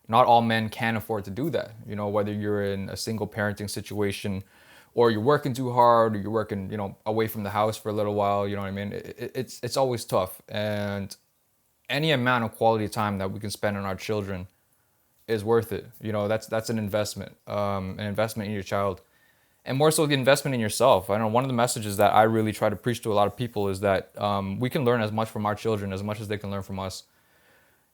Not all men can afford to do that. You know, whether you're in a single parenting situation or you're working too hard or you're working, away from the house for a little while, you know what I mean? It's always tough. And any amount of quality time that we can spend on our children is worth it. That's an investment in your child, and more so the investment in yourself. I know one of the messages that I really try to preach to a lot of people is that we can learn as much from our children as much as they can learn from us.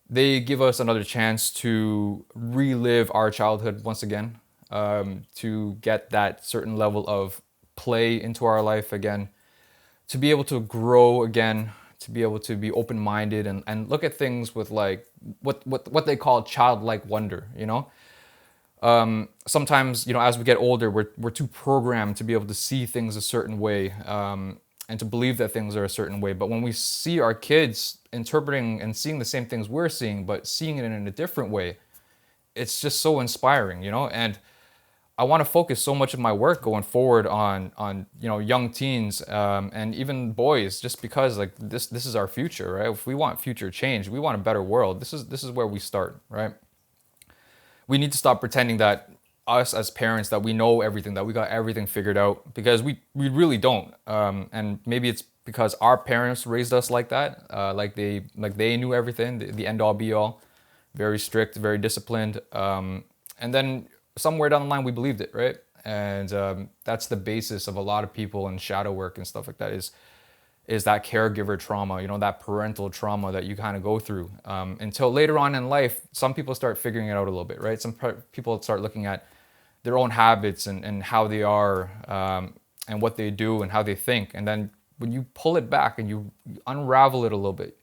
They give us another chance to relive our childhood once again, to get that certain level of play into our life again, to be able to grow again, to be able to be open-minded and look at things with like what they call childlike wonder. Sometimes, as we get older, we're too programmed to be able to see things a certain way, and to believe that things are a certain way. But when we see our kids interpreting and seeing the same things we're seeing, but seeing it in a different way, it's just so inspiring, And I want to focus so much of my work going forward on young teens, and even boys, just because like this is our future, right? If we want future change, we want a better world. This is where we start, right? We need to stop pretending that us as parents, that we know everything, that we got everything figured out, because we really don't. And maybe it's because our parents raised us like that, like they knew everything, the end all be all, very strict, very disciplined. And then somewhere down the line we believed it, right? And that's the basis of a lot of people in shadow work and stuff like that, is that caregiver trauma, that parental trauma that you kind of go through, until later on in life. Some people start figuring it out a little bit, right? Some people start looking at their own habits and how they are, and what they do and how they think. And then when you pull it back and you unravel it a little bit,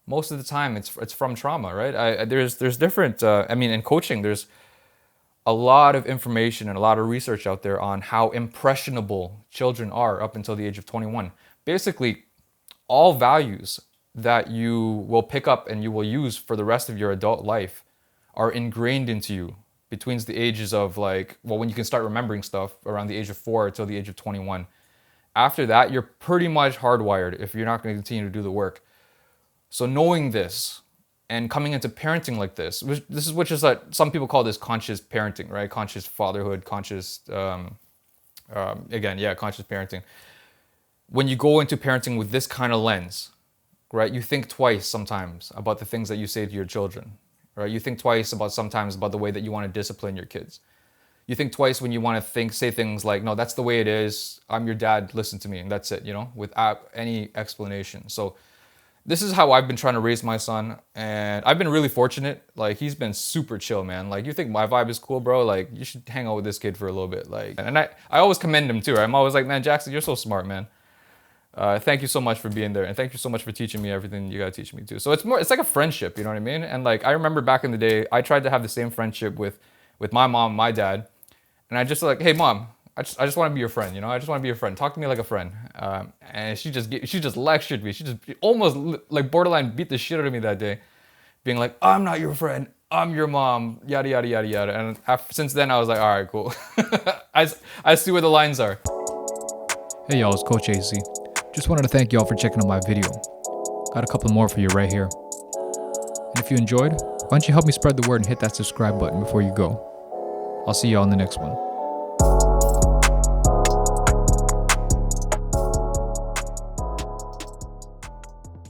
most of the time it's from trauma, right? There's different, in coaching, there's a lot of information and a lot of research out there on how impressionable children are up until the age of 21. Basically, all values that you will pick up and you will use for the rest of your adult life are ingrained into you between the ages of when you can start remembering stuff around the age of 4 until the age of 21. After that, you're pretty much hardwired if you're not going to continue to do the work. So knowing this and coming into parenting like this, which is like, some people call this conscious parenting, right? Conscious fatherhood, conscious parenting. When you go into parenting with this kind of lens, right, you think twice sometimes about the things that you say to your children, right? You think twice sometimes about the way that you want to discipline your kids. You think twice when you want to say things like, no, that's the way it is. I'm your dad. Listen to me. And that's it, without any explanation. So this is how I've been trying to raise my son. And I've been really fortunate. Like, he's been super chill, man. Like, you think my vibe is cool, bro? Like, you should hang out with this kid for a little bit. And I always commend him too. Right? I'm always like, man, Jackson, you're so smart, man. Thank you so much for being there, and thank you so much for teaching me everything you gotta teach me too. So it's like a friendship, you know what I mean? And like, I remember back in the day, I tried to have the same friendship with my mom, my dad, and I just like, hey mom, I just want to be your friend, I just want to be your friend. Talk to me like a friend. And she just lectured me. She just almost like borderline beat the shit out of me that day, being like, I'm not your friend, I'm your mom, yada yada yada yada. And since then, I was like, all right, cool. I see where the lines are. Hey y'all, it's Coach Acie. Just wanted to thank y'all for checking out my video. Got a couple more for you right here. And if you enjoyed, why don't you help me spread the word and hit that subscribe button before you go. I'll see y'all in the next one.